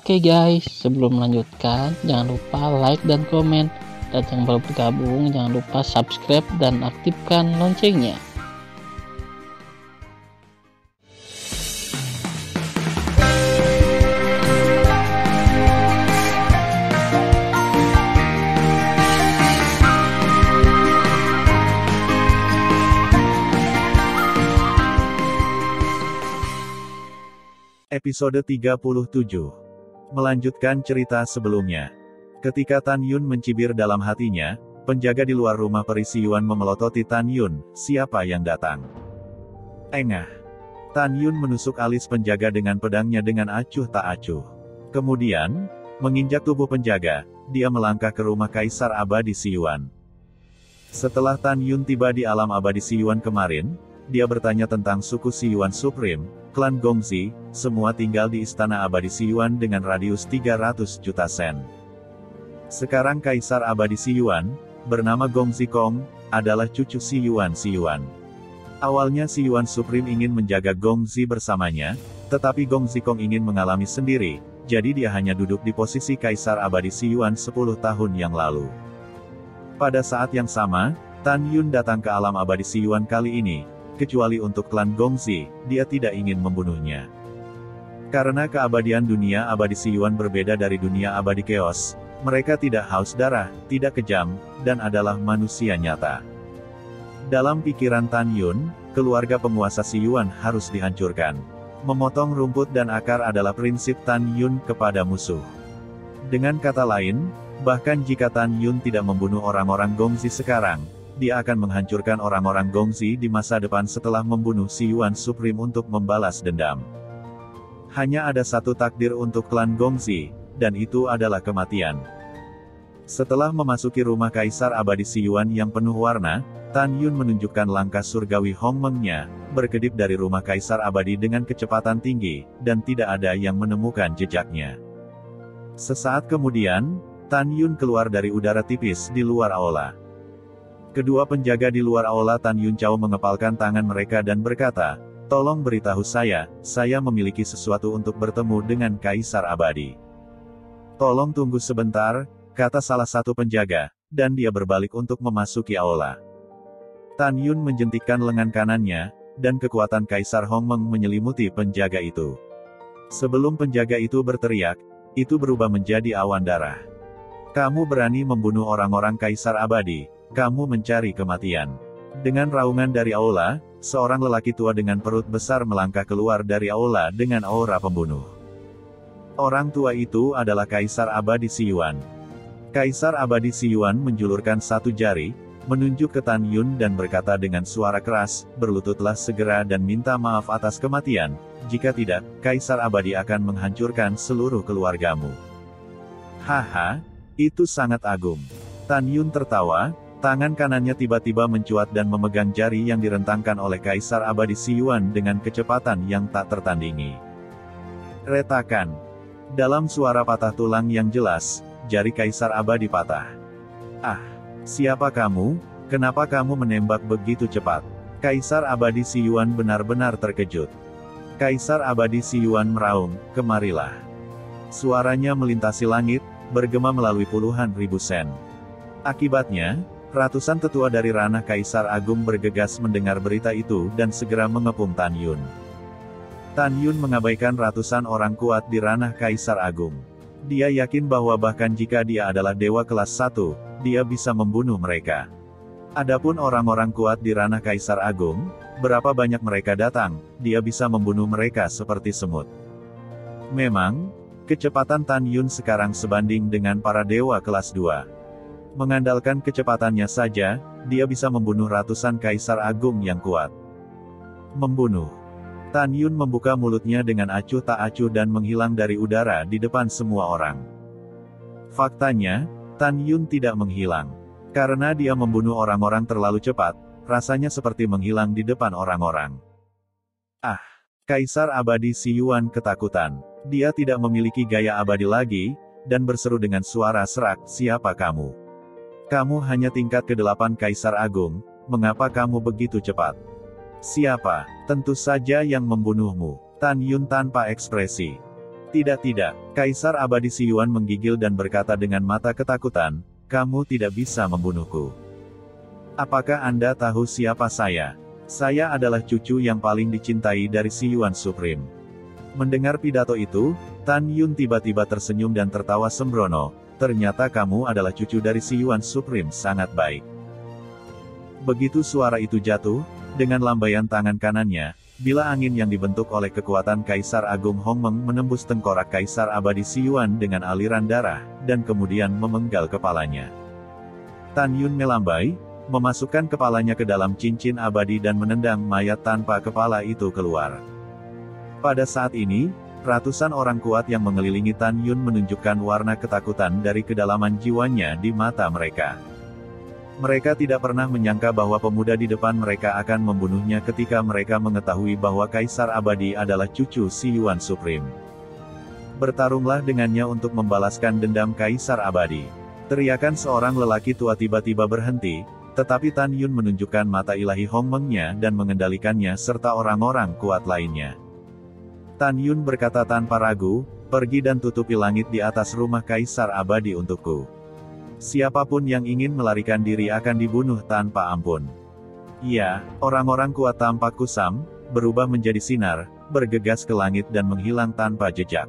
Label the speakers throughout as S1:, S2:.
S1: Oke guys, sebelum melanjutkan, jangan lupa like dan komen. Dan yang baru bergabung, jangan lupa subscribe dan aktifkan loncengnya.
S2: Episode 37. Melanjutkan cerita sebelumnya. Ketika Tan Yun mencibir dalam hatinya, penjaga di luar rumah peri Si Yuan memelototi Tan Yun, siapa yang datang? Engah. Tan Yun menusuk alis penjaga dengan pedangnya dengan acuh tak acuh. Kemudian, menginjak tubuh penjaga, dia melangkah ke rumah Kaisar Abadi Si Yuan. Setelah Tan Yun tiba di alam abadi Si Yuan kemarin, dia bertanya tentang suku Si Yuan Supreme, klan Gongzi, semua tinggal di istana abadi Si Yuan dengan radius 300 juta sen. Sekarang Kaisar Abadi Si Yuan, bernama Gongzi Kong, adalah cucu Si Yuan. Awalnya Si Yuan Supreme ingin menjaga Gongzi bersamanya, tetapi Gongzi Kong ingin mengalami sendiri, jadi dia hanya duduk di posisi Kaisar Abadi Si Yuan 10 tahun yang lalu. Pada saat yang sama, Tan Yun datang ke alam abadi Si Yuan kali ini, kecuali untuk klan Gongzi, dia tidak ingin membunuhnya. Karena keabadian dunia abadi Si Yuan berbeda dari dunia abadi Chaos, mereka tidak haus darah, tidak kejam, dan adalah manusia nyata. Dalam pikiran Tan Yun, keluarga penguasa Si Yuan harus dihancurkan. Memotong rumput dan akar adalah prinsip Tan Yun kepada musuh. Dengan kata lain, bahkan jika Tan Yun tidak membunuh orang-orang Gongzi sekarang, dia akan menghancurkan orang-orang Gongzi di masa depan setelah membunuh Si Yuan Supreme untuk membalas dendam. Hanya ada satu takdir untuk klan Gongzi, dan itu adalah kematian. Setelah memasuki rumah Kaisar Abadi Si Yuan yang penuh warna, Tan Yun menunjukkan langkah surgawi Hong Meng-nya, berkedip dari rumah Kaisar Abadi dengan kecepatan tinggi, dan tidak ada yang menemukan jejaknya. Sesaat kemudian, Tan Yun keluar dari udara tipis di luar aula. Kedua penjaga di luar aula Tan Yun Chao mengepalkan tangan mereka dan berkata, "Tolong beritahu saya memiliki sesuatu untuk bertemu dengan Kaisar Abadi." "Tolong tunggu sebentar," kata salah satu penjaga, dan dia berbalik untuk memasuki aula. Tan Yun menjentikkan lengan kanannya, dan kekuatan Kaisar Hong Meng menyelimuti penjaga itu. Sebelum penjaga itu berteriak, itu berubah menjadi awan darah. "Kamu berani membunuh orang-orang Kaisar Abadi, kamu mencari kematian." Dengan raungan dari aula, seorang lelaki tua dengan perut besar melangkah keluar dari aula dengan aura pembunuh. Orang tua itu adalah Kaisar Abadi Si Yuan. Kaisar Abadi Si Yuan menjulurkan satu jari, menunjuk ke Tan Yun dan berkata dengan suara keras, "Berlututlah segera dan minta maaf atas kematian, jika tidak, Kaisar Abadi akan menghancurkan seluruh keluargamu." "Haha, itu sangat agung." Tan Yun tertawa, tangan kanannya tiba-tiba mencuat dan memegang jari yang direntangkan oleh Kaisar Abadi Si Yuan dengan kecepatan yang tak tertandingi. Retakan. Dalam suara patah tulang yang jelas, jari Kaisar Abadi patah. "Ah, siapa kamu? Kenapa kamu menembak begitu cepat?" Kaisar Abadi Si Yuan benar-benar terkejut. Kaisar Abadi Si Yuan meraung, "Kemarilah." Suaranya melintasi langit, bergema melalui puluhan ribu sen. Akibatnya, ratusan tetua dari ranah Kaisar Agung bergegas mendengar berita itu dan segera mengepung Tan Yun. Tan Yun mengabaikan ratusan orang kuat di ranah Kaisar Agung. Dia yakin bahwa bahkan jika dia adalah dewa kelas 1, dia bisa membunuh mereka. Adapun orang-orang kuat di ranah Kaisar Agung, berapa banyak mereka datang, dia bisa membunuh mereka seperti semut. Memang, kecepatan Tan Yun sekarang sebanding dengan para dewa kelas 2. Mengandalkan kecepatannya saja, dia bisa membunuh ratusan Kaisar Agung yang kuat. Membunuh. Tan Yun membuka mulutnya dengan acuh tak acuh dan menghilang dari udara di depan semua orang. Faktanya, Tan Yun tidak menghilang. Karena dia membunuh orang-orang terlalu cepat, rasanya seperti menghilang di depan orang-orang. Ah! Kaisar Abadi Si Yuan ketakutan. Dia tidak memiliki gaya abadi lagi, dan berseru dengan suara serak, "Siapa kamu? Kamu hanya tingkat ke-8 Kaisar Agung, mengapa kamu begitu cepat?" "Siapa? Tentu saja yang membunuhmu." Tan Yun tanpa ekspresi. Tidak, Kaisar Abadi Si Yuan menggigil dan berkata dengan mata ketakutan, kamu tidak bisa membunuhku. Apakah Anda tahu siapa saya? Saya adalah cucu yang paling dicintai dari Si Yuan Supreme. Mendengar pidato itu, Tan Yun tiba-tiba tersenyum dan tertawa sembrono, ternyata kamu adalah cucu dari Si Yuan Supreme sangat baik. Begitu suara itu jatuh, dengan lambaian tangan kanannya, bila angin yang dibentuk oleh kekuatan Kaisar Agung Hongmeng menembus tengkorak Kaisar Abadi Si Yuan dengan aliran darah, dan kemudian memenggal kepalanya. Tan Yun melambai, memasukkan kepalanya ke dalam cincin abadi dan menendang mayat tanpa kepala itu keluar. Pada saat ini, ratusan orang kuat yang mengelilingi Tan Yun menunjukkan warna ketakutan dari kedalaman jiwanya di mata mereka. Mereka tidak pernah menyangka bahwa pemuda di depan mereka akan membunuhnya ketika mereka mengetahui bahwa Kaisar Abadi adalah cucu Si Yuan Supreme. Bertarunglah dengannya untuk membalaskan dendam Kaisar Abadi. Teriakan seorang lelaki tua tiba-tiba berhenti, tetapi Tan Yun menunjukkan mata ilahi Hongmeng-nya dan mengendalikannya serta orang-orang kuat lainnya. Tan Yun berkata tanpa ragu, pergi dan tutupi langit di atas rumah Kaisar Abadi untukku. Siapapun yang ingin melarikan diri akan dibunuh tanpa ampun. Iya, orang-orang kuat tampak kusam, berubah menjadi sinar, bergegas ke langit dan menghilang tanpa jejak.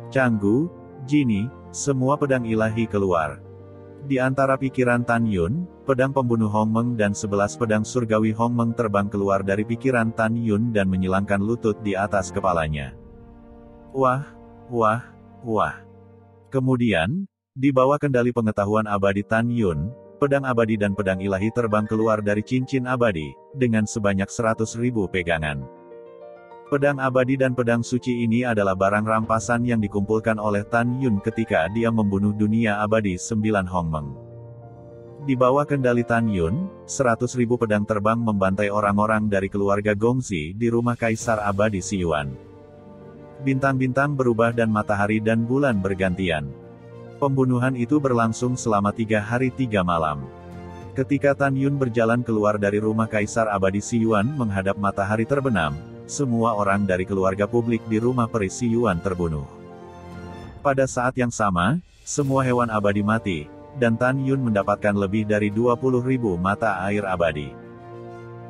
S2: Canggu, Jini, semua pedang ilahi keluar. Di antara pikiran Tan Yun, pedang pembunuh Hongmeng dan 11 pedang surgawi Hongmeng terbang keluar dari pikiran Tan Yun dan menyilangkan lutut di atas kepalanya. Wah. Kemudian, di bawah kendali pengetahuan abadi Tan Yun, pedang abadi dan pedang ilahi terbang keluar dari cincin abadi, dengan sebanyak 100.000 pegangan. Pedang abadi dan pedang suci ini adalah barang rampasan yang dikumpulkan oleh Tan Yun ketika dia membunuh dunia abadi 9 Hongmeng. Di bawah kendali Tan Yun, 100.000 pedang terbang membantai orang-orang dari keluarga Gongzi di rumah Kaisar Abadi Si Yuan. Bintang-bintang berubah dan matahari dan bulan bergantian. Pembunuhan itu berlangsung selama 3 hari 3 malam. Ketika Tan Yun berjalan keluar dari rumah Kaisar Abadi Si Yuan menghadap matahari terbenam, semua orang dari keluarga publik di rumah peri Si Yuan terbunuh. Pada saat yang sama, semua hewan abadi mati, dan Tan Yun mendapatkan lebih dari 20.000 mata air abadi.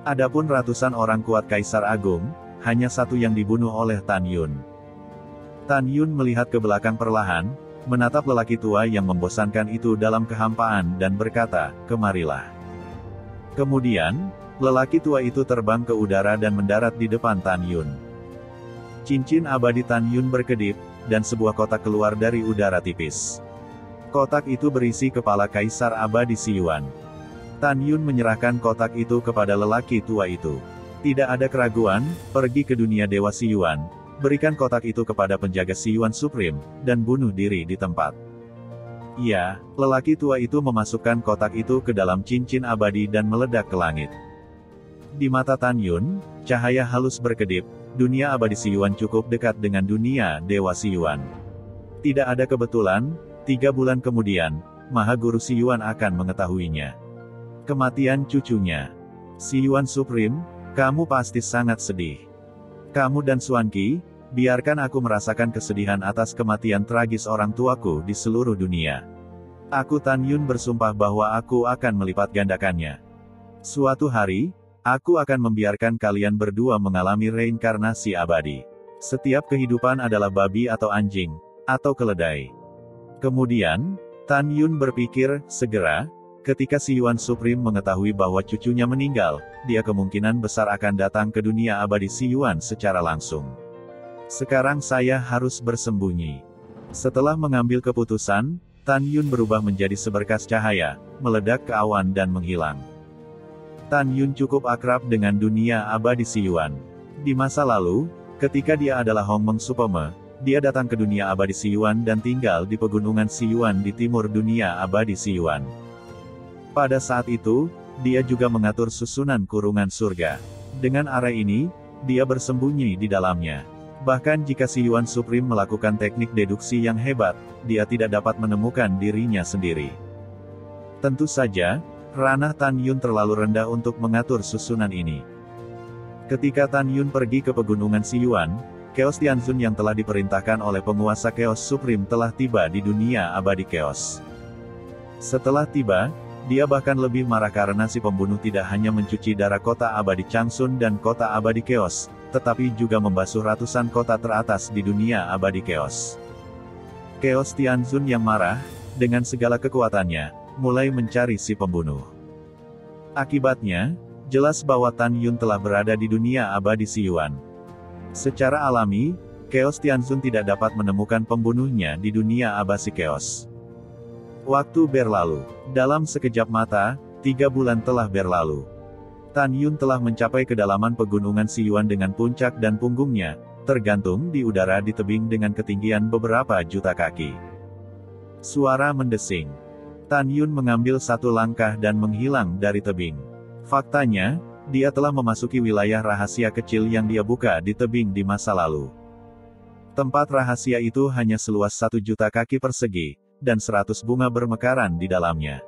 S2: Adapun ratusan orang kuat Kaisar Agung, hanya satu yang dibunuh oleh Tan Yun. Tan Yun melihat ke belakang perlahan, menatap lelaki tua yang membosankan itu dalam kehampaan dan berkata, kemarilah. Kemudian, lelaki tua itu terbang ke udara dan mendarat di depan Tan Yun. Cincin abadi Tan Yun berkedip, dan sebuah kotak keluar dari udara tipis. Kotak itu berisi kepala Kaisar Abadi Si Yuan. Tan Yun menyerahkan kotak itu kepada lelaki tua itu. Tidak ada keraguan, pergi ke dunia Dewa Si Yuan, berikan kotak itu kepada penjaga Si Yuan Supreme, dan bunuh diri di tempat. Iya, lelaki tua itu memasukkan kotak itu ke dalam cincin abadi dan meledak ke langit. Di mata Tan Yun, cahaya halus berkedip, dunia abadi Si Yuan cukup dekat dengan dunia Dewa Si Yuan. Tidak ada kebetulan, 3 bulan kemudian, Maha Guru Si Yuan akan mengetahuinya. Kematian cucunya. Si Yuan Supreme, kamu pasti sangat sedih. Kamu dan Xuanqi, biarkan aku merasakan kesedihan atas kematian tragis orang tuaku di seluruh dunia. Aku Tan Yun bersumpah bahwa aku akan melipat gandakannya. Suatu hari, aku akan membiarkan kalian berdua mengalami reinkarnasi abadi. Setiap kehidupan adalah babi atau anjing, atau keledai. Kemudian, Tan Yun berpikir, segera, ketika Si Yuan Supreme mengetahui bahwa cucunya meninggal, dia kemungkinan besar akan datang ke dunia abadi Si Yuan secara langsung. Sekarang saya harus bersembunyi. Setelah mengambil keputusan, Tan Yun berubah menjadi seberkas cahaya, meledak ke awan dan menghilang. Tan Yun cukup akrab dengan dunia abadi Si Yuan. Di masa lalu, ketika dia adalah Hongmeng Supeme, dia datang ke dunia abadi Si Yuan dan tinggal di pegunungan Si Yuan di timur dunia abadi Si Yuan. Pada saat itu, dia juga mengatur susunan kurungan surga. Dengan arah ini, dia bersembunyi di dalamnya. Bahkan jika Si Yuan Supreme melakukan teknik deduksi yang hebat, dia tidak dapat menemukan dirinya sendiri. Tentu saja, ranah Tan Yun terlalu rendah untuk mengatur susunan ini. Ketika Tan Yun pergi ke pegunungan Si Yuan, Chaos Tianzun yang telah diperintahkan oleh penguasa Chaos Supreme telah tiba di dunia abadi Chaos. Setelah tiba, dia bahkan lebih marah karena si pembunuh tidak hanya mencuci darah kota abadi Changsun dan kota abadi Chaos, tetapi juga membasuh ratusan kota teratas di dunia abadi Chaos. Chaos Tianzun yang marah, dengan segala kekuatannya, mulai mencari si pembunuh. Akibatnya, jelas bahwa Tan Yun telah berada di dunia abadi Si Yuan. Secara alami, Chaos Tianzun tidak dapat menemukan pembunuhnya di dunia abadi Chaos. Waktu berlalu. Dalam sekejap mata, 3 bulan telah berlalu. Tan Yun telah mencapai kedalaman pegunungan Si Yuan dengan puncak dan punggungnya, tergantung di udara di tebing dengan ketinggian beberapa juta kaki. Suara mendesing. Tan Yun mengambil satu langkah dan menghilang dari tebing. Faktanya, dia telah memasuki wilayah rahasia kecil yang dia buka di tebing di masa lalu. Tempat rahasia itu hanya seluas 1 juta kaki persegi, dan 100 bunga bermekaran di dalamnya.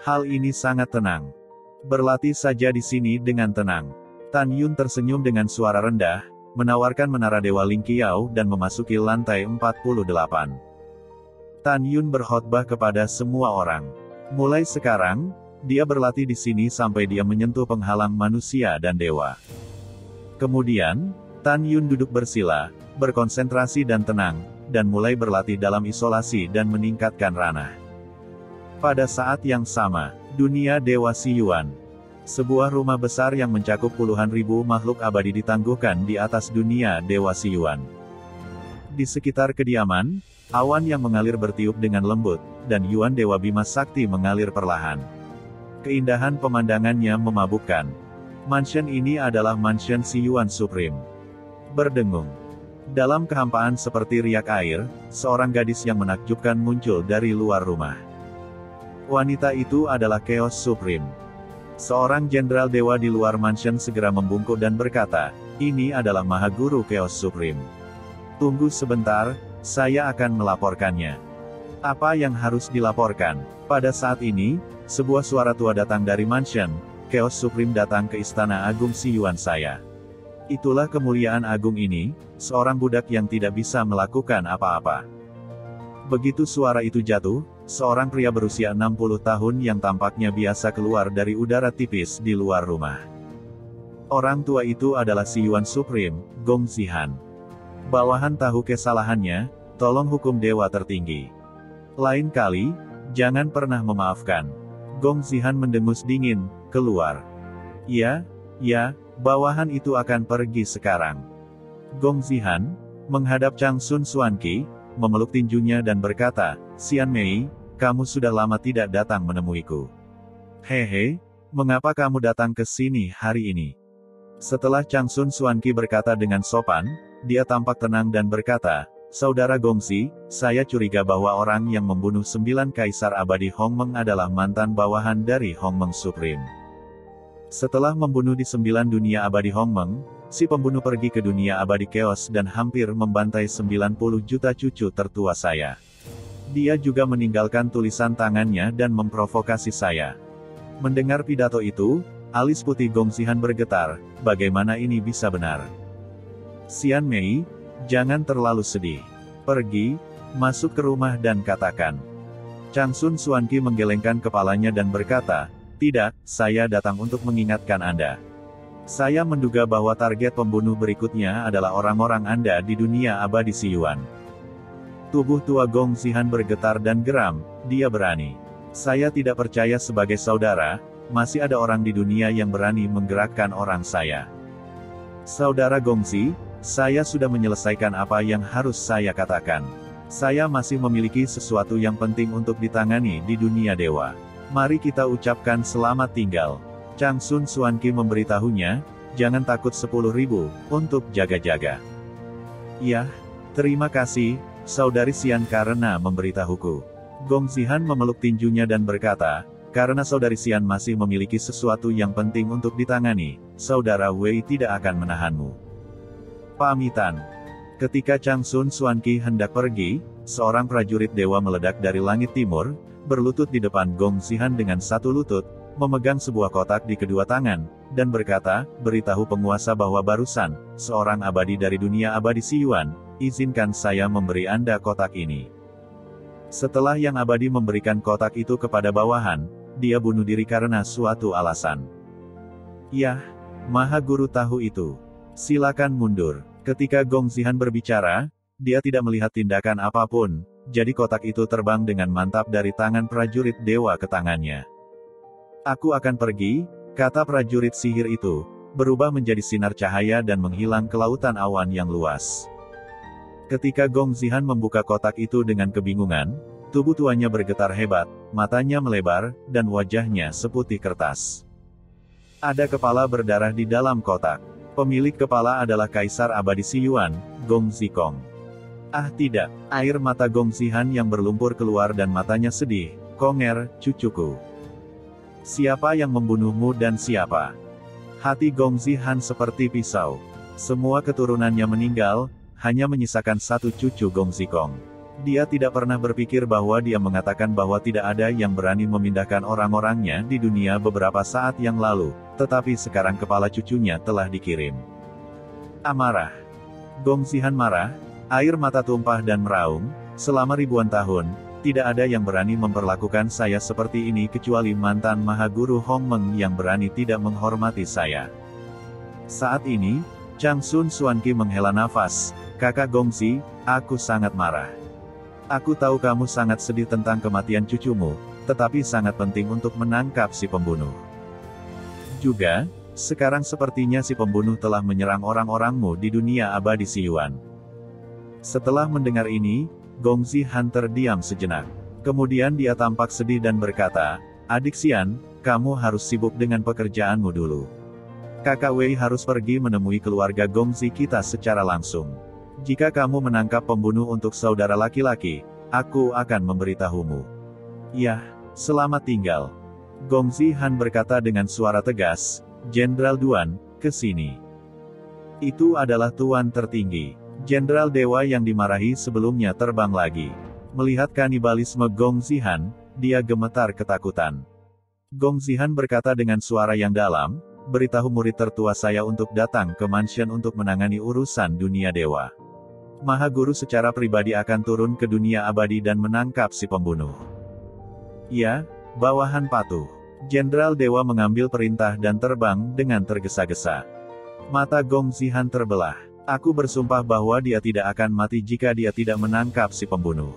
S2: Hal ini sangat tenang. Berlatih saja di sini dengan tenang. Tan Yun tersenyum dengan suara rendah, menawarkan menara Dewa Ling Qiao dan memasuki lantai 48. Tan Yun berkhotbah kepada semua orang. Mulai sekarang, dia berlatih di sini sampai dia menyentuh penghalang manusia dan dewa. Kemudian, Tan Yun duduk bersila, berkonsentrasi dan tenang, dan mulai berlatih dalam isolasi dan meningkatkan ranah. Pada saat yang sama, dunia Dewa Si Yuan. Sebuah rumah besar yang mencakup puluhan ribu makhluk abadi ditangguhkan di atas dunia Dewa Si Yuan. Di sekitar kediaman, awan yang mengalir bertiup dengan lembut, dan Yuan Dewa Bima Sakti mengalir perlahan. Keindahan pemandangannya memabukkan. Mansion ini adalah mansion Si Yuan Supreme. Berdengung. Dalam kehampaan seperti riak air, seorang gadis yang menakjubkan muncul dari luar rumah. Wanita itu adalah Chaos Supreme. Seorang jenderal dewa di luar mansion segera membungkuk dan berkata, "Ini adalah Mahaguru Chaos Supreme. Tunggu sebentar, saya akan melaporkannya." Apa yang harus dilaporkan? Pada saat ini, sebuah suara tua datang dari mansion. Chaos Supreme datang ke istana agung Si Yuan saya. Itulah kemuliaan agung ini, seorang budak yang tidak bisa melakukan apa-apa. Begitu suara itu jatuh, seorang pria berusia 60 tahun yang tampaknya biasa keluar dari udara tipis di luar rumah. Orang tua itu adalah Si Yuan Supreme, Gong Zihan. Bawahan tahu kesalahannya, tolong hukum dewa tertinggi. Lain kali, jangan pernah memaafkan. Gong Zihan mendengus dingin, keluar. Ya, bawahan itu akan pergi sekarang. Gong Zihan menghadap Changsun Xuanqi, memeluk tinjunya dan berkata, "Xian Mei, kamu sudah lama tidak datang menemuiku. Hehe, mengapa kamu datang ke sini hari ini?" Setelah Changsun Xuanqi berkata dengan sopan, dia tampak tenang dan berkata, "Saudara Gongsi, saya curiga bahwa orang yang membunuh 9 kaisar abadi Hongmeng adalah mantan bawahan dari Hongmeng Supreme. Setelah membunuh di 9 dunia abadi Hongmeng, si pembunuh pergi ke dunia abadi Chaos dan hampir membantai 90 juta cucu tertua saya. Dia juga meninggalkan tulisan tangannya dan memprovokasi saya." Mendengar pidato itu, alis putih Gong Zihan bergetar, bagaimana ini bisa benar? "Xian Mei, jangan terlalu sedih. Pergi, masuk ke rumah dan katakan." Changsun Xuanqi menggelengkan kepalanya dan berkata, "Tidak, saya datang untuk mengingatkan Anda. Saya menduga bahwa target pembunuh berikutnya adalah orang-orang Anda di dunia abadi Si Yuan." Tubuh tua Gong Zihan bergetar dan geram, dia berani. "Saya tidak percaya sebagai saudara, masih ada orang di dunia yang berani menggerakkan orang saya. Saudara Gongsi, saya sudah menyelesaikan apa yang harus saya katakan. Saya masih memiliki sesuatu yang penting untuk ditangani di dunia dewa. Mari kita ucapkan selamat tinggal." Changsun Xuanqi memberitahunya, "Jangan takut 10.000, untuk jaga-jaga." "Ya, terima kasih, Saudari Xian karena memberitahuku." Gong Zihan memeluk tinjunya dan berkata, "Karena Saudari Xian masih memiliki sesuatu yang penting untuk ditangani, Saudara Wei tidak akan menahanmu." Pamitan. Ketika Changsun Xuanqi hendak pergi, seorang prajurit dewa meledak dari langit timur, berlutut di depan Gong Zihan dengan satu lutut, memegang sebuah kotak di kedua tangan, dan berkata, "Beritahu penguasa bahwa barusan, seorang abadi dari dunia abadi Si Yuan, izinkan saya memberi Anda kotak ini." Setelah yang abadi memberikan kotak itu kepada bawahan, dia bunuh diri karena suatu alasan. "Yah, Maha Guru tahu itu. Silakan mundur." Ketika Gong Zihan berbicara, dia tidak melihat tindakan apapun, jadi kotak itu terbang dengan mantap dari tangan prajurit dewa ke tangannya. "Aku akan pergi," kata prajurit sihir itu, berubah menjadi sinar cahaya dan menghilang ke lautan awan yang luas. Ketika Gong Zihan membuka kotak itu dengan kebingungan, tubuh tuannya bergetar hebat, matanya melebar, dan wajahnya seputih kertas. Ada kepala berdarah di dalam kotak. Pemilik kepala adalah Kaisar Abadi Si Yuan, Gong Zikong. Ah tidak, air mata Gong Zihan yang berlumpur keluar dan matanya sedih. "Konger, cucuku. Siapa yang membunuhmu dan siapa?" Hati Gong Zihan seperti pisau. Semua keturunannya meninggal, hanya menyisakan satu cucu Gong Zikong. Dia tidak pernah berpikir bahwa dia mengatakan bahwa tidak ada yang berani memindahkan orang-orangnya di dunia beberapa saat yang lalu, tetapi sekarang kepala cucunya telah dikirim. Amarah. Gong Zihan marah, air mata tumpah dan meraung, "Selama ribuan tahun, tidak ada yang berani memperlakukan saya seperti ini kecuali mantan Maha Guru Hong Meng yang berani tidak menghormati saya." Saat ini, Chang Sun Xuanqi menghela nafas, "Kakak Gongzi, aku sangat marah. Aku tahu kamu sangat sedih tentang kematian cucumu, tetapi sangat penting untuk menangkap si pembunuh. Juga, sekarang sepertinya si pembunuh telah menyerang orang-orangmu di dunia abadi Si Yuan." Setelah mendengar ini, Gong Zihan terdiam sejenak. Kemudian dia tampak sedih dan berkata, "Adik Xian, kamu harus sibuk dengan pekerjaanmu dulu. Kakak Wei harus pergi menemui keluarga Gongzi kita secara langsung. Jika kamu menangkap pembunuh untuk saudara laki-laki, aku akan memberitahumu." "Yah, selamat tinggal." Gong Zihan berkata dengan suara tegas, "Jenderal Duan, ke sini." Itu adalah tuan tertinggi. Jenderal dewa yang dimarahi sebelumnya terbang lagi. Melihat kanibalisme Gong Zihan, dia gemetar ketakutan. Gong Zihan berkata dengan suara yang dalam, "Beritahu murid tertua saya untuk datang ke mansion untuk menangani urusan dunia dewa. Maha Guru secara pribadi akan turun ke dunia abadi dan menangkap si pembunuh." "Ya, bawahan patuh." Jenderal dewa mengambil perintah dan terbang dengan tergesa-gesa. Mata Gong Zihan terbelah. "Aku bersumpah bahwa dia tidak akan mati jika dia tidak menangkap si pembunuh."